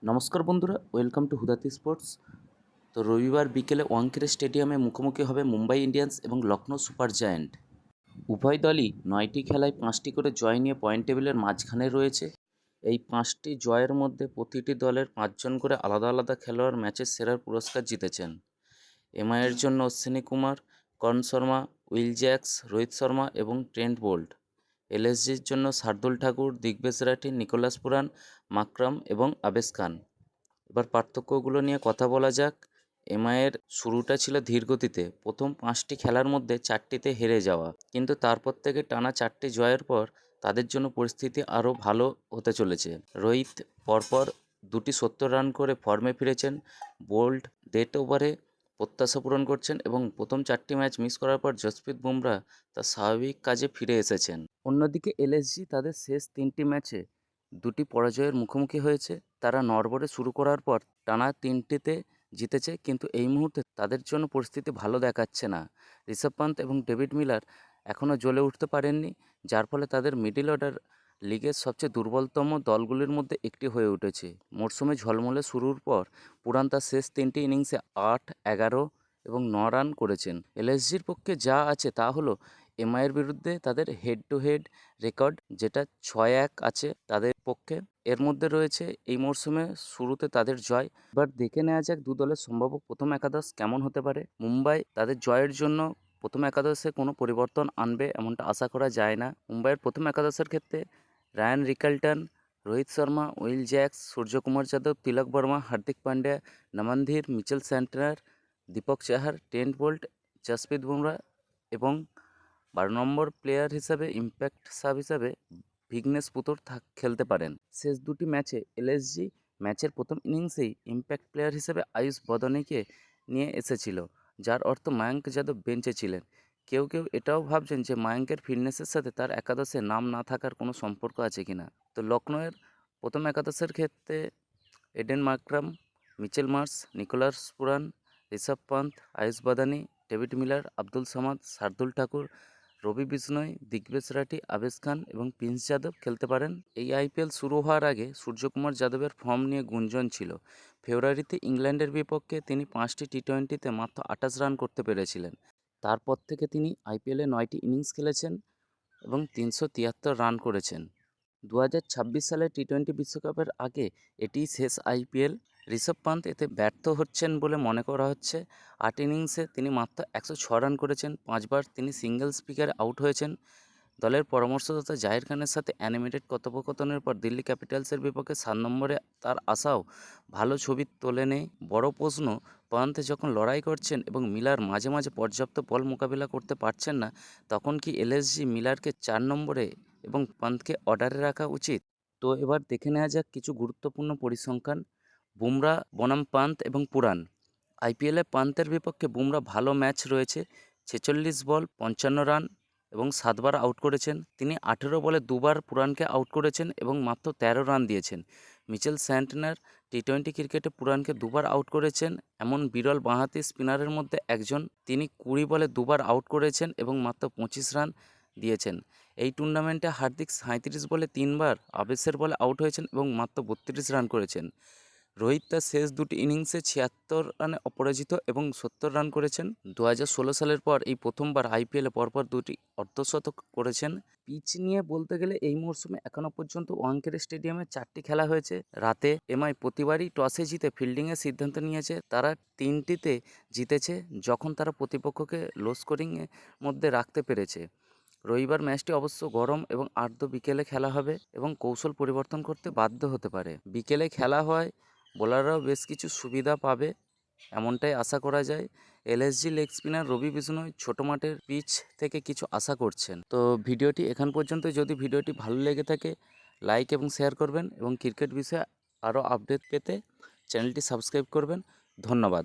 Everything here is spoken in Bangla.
নমস্কার বন্ধুরা, ওয়েলকাম টু হুদাতি স্পোর্টস। তো রবিবার বিকেলে ওয়াংখেড়ে স্টেডিয়ামে মুখোমুখি হবে মুম্বাই ইন্ডিয়ান্স এবং লখনৌ সুপার জায়ান্ট। উভয় দলই 9টি খেলায় 5টি করে জয় নিয়ে পয়েন্ট টেবিলের মাঝখানে রয়েছে। এই 5টি জয়ের মধ্যে প্রতিটি দলের 5জন করে আলাদা আলাদা খেলোয়াড় ম্যাচের সেরার পুরস্কার জিতেছেন। এমআইয়ের জন্য অশ্বিনী কুমার, করণ শর্মা, উইল জ্যাক্স, রোহিত শর্মা এবং ট্রেন্ট বোল্ট। এলএসজির জন্য Shardul Thakur, Digvesh Rathi, Nicholas Pooran, Markram এবং আবেশ খান। এবার পার্থক্যগুলো নিয়ে কথা বলা যাক। এমআইয়ের শুরুটা ছিল ধীরগতিতে। প্রথম 5টি খেলার মধ্যে 4টিতে হেরে যাওয়া, কিন্তু তারপর থেকে টানা 4টি জয়ের পর তাদের জন্য পরিস্থিতি আরও ভালো হতে চলেছে। রোহিত পরপর 2টি 70 রান করে ফর্মে ফিরেছেন। বোল্ট ডেথ ওভারে প্রত্যাশা পূরণ করছেন এবং প্রথম 4টি ম্যাচ মিস করার পর জসপ্রীত বুমরা তার স্বাভাবিক কাজে ফিরে এসেছেন। অন্যদিকে এলএসজি তাদের শেষ 3টি ম্যাচে 2টি পরাজয়ের মুখোমুখি হয়েছে। তারা নড়বড়ে শুরু করার পর টানা 3টিতে জিতেছে, কিন্তু এই মুহূর্তে তাদের জন্য পরিস্থিতি ভালো দেখাচ্ছে না। ঋষভ পান্ত এবং ডেভিড মিলার এখনও জ্বলে উঠতে পারেননি, যার ফলে তাদের মিডল অর্ডার লিগের সবচেয়ে দুর্বলতম দলগুলির মধ্যে একটি হয়ে উঠেছে। মরশুমে ঝলমলে শুরুর পর পুরান তার শেষ 3টি ইনিংসে 8, 11 এবং 9 রান করেছেন। এলএসজির পক্ষে যা আছে তা হলো এমআইয়ের বিরুদ্ধে তাদের হেড টু হেড রেকর্ড, যেটা 6-1 আছে তাদের পক্ষে। এর মধ্যে রয়েছে এই মরশুমে শুরুতে তাদের জয়। এবার দেখে নেওয়া যাক দু দলের সম্ভাব্য প্রথম একাদশ কেমন হতে পারে। মুম্বাই তাদের জয়ের জন্য প্রথম একাদশে কোনো পরিবর্তন আনবে এমনটা আশা করা যায় না। মুম্বাইয়ের প্রথম একাদশের ক্ষেত্রে Ryan Rickelton, Rohit Sharma, Will Jacks, Suryakumar Yadav, Tilak Varma, Hardik Pandya, Naman Dhir, Mitchell Santner, Deepak Chahar, Trent Boult, Jasprit Bumrah এবং 12 নম্বর প্লেয়ার হিসাবে ইম্প্যাক্ট সাব হিসাবে ভিঘ্নেশ পুতর খেলতে পারেন। শেষ 2টি ম্যাচে এলএসজি ম্যাচের প্রথম ইনিংসেই ইম্প্যাক্ট প্লেয়ার হিসেবে আয়ুষ বদনেকে নিয়ে এসেছিল, যার অর্থ মায়াঙ্ক যাদব বেঞ্চে ছিলেন। কেউ কেউ এটাও ভাবছেন যে মায়াঙ্কের ফিটনেসের সাথে তার একাদশে নাম না থাকার কোনো সম্পর্ক আছে কিনা। তো লখনৌয়ের প্রথম একাদশের ক্ষেত্রে Aiden Markram, Mitchell Marsh, Nicholas Pooran, Rishabh Pant, Ayush Badoni, David Miller, Abdul Samad, Shardul Thakur, Ravi Bishnoi, Digvesh Rathi, Avesh Khan এবং প্রিন্স যাদব খেলতে পারেন। এই আইপিএল শুরু হওয়ার আগে সূর্যকুমার যাদবের ফর্ম নিয়ে গুঞ্জন ছিল। ফেব্রুয়ারিতে ইংল্যান্ডের বিপক্ষে তিনি 5টি টি-20তে মাত্র 28 রান করতে পেরেছিলেন। তারপর থেকে তিনি আইপিএলে 9টি ইনিংস খেলেছেন এবং 373 রান করেছেন। 2026 সালের টি-20 বিশ্বকাপের আগে এটিই শেষ আইপিএল। ঋষভ পান্ত এতে ব্যর্থ হচ্ছেন বলে মনে করা হচ্ছে। 8 ইনিংসে তিনি মাত্র 106 রান করেছেন। 5বার তিনি সিঙ্গেল স্পিকারে আউট হয়েছেন। দলের পরামর্শদাতা জাহির খানের সাথে অ্যানিমেটেড কথোপকথনের পর দিল্লি ক্যাপিটালসের বিপক্ষে 7 নম্বরে তার আশাও ভালো ছবি তোলেনি। বড় প্রশ্ন, পান্ত যখন লড়াই করছেন এবং মিলার মাঝে মাঝে পর্যাপ্ত বল মোকাবিলা করতে পারছেন না, তখন কি এলএসজি মিলারকে 4 নম্বরে এবং পান্তকে অর্ডারে রাখা উচিত? তো এবার দেখে নেওয়া যাক কিছু গুরুত্বপূর্ণ পরিসংখ্যান। বুমরা বনাম পান্ত এবং পুরান। আইপিএলে পান্তের বিপক্ষে বুমরা ভালো ম্যাচ রয়েছে। 46 বল 55 রান এবং 7বার আউট করেছেন। তিনি 18 বলে 2বার পুরানকে আউট করেছেন এবং মাত্র 13 রান দিয়েছেন। মিচেল স্যান্টনার টি-20 ক্রিকেটে পুরানকে 2বার আউট করেছেন এমন বিরল বাঁহাতি স্পিনারের মধ্যে একজন। তিনি 20 বলে 2বার আউট করেছেন এবং মাত্র 25 রান দিয়েছেন। এই টুর্নামেন্টে হার্দিক 37 বলে 3বার আবেশের বলে আউট হয়েছেন এবং মাত্র 32 রান করেছেন। রোহিত তার শেষ 2টি ইনিংসে 76 রানে অপরাজিত এবং 70 রান করেছেন। 2016 সালের পর এই প্রথমবার আইপিএলে পরপর 2টি অর্ধশতক করেছেন। পিচ নিয়ে বলতে গেলে এই মরশুমে এখনও পর্যন্ত ওয়াংখেড়ে স্টেডিয়ামে 4টি খেলা হয়েছে। রাতে এমআই প্রতিবারই টসে জিতে ফিল্ডিংয়ের সিদ্ধান্ত নিয়েছে। তারা 3টিতে জিতেছে যখন তারা প্রতিপক্ষকে লো স্কোরিংয়ের মধ্যে রাখতে পেরেছে। রবিবার ম্যাচটি অবশ্য গরম এবং আর্দ্র বিকেলে খেলা হবে এবং কৌশল পরিবর্তন করতে বাধ্য হতে পারে। বিকেলে খেলা হয়, বোলাররাও বেশ কিছু সুবিধা পাবে এমনটাই আশা করা যায়। এলএসজি লেগ স্পিনার রবি বিষ্ণয় ছোটো মাঠের পিচ থেকে কিছু আশা করছেন। তো ভিডিওটি এখান পর্যন্ত। যদি ভিডিওটি ভালো লেগে থাকে লাইক এবং শেয়ার করবেন এবং ক্রিকেট বিষয়ে আরও আপডেট পেতে চ্যানেলটি সাবস্ক্রাইব করবেন। ধন্যবাদ।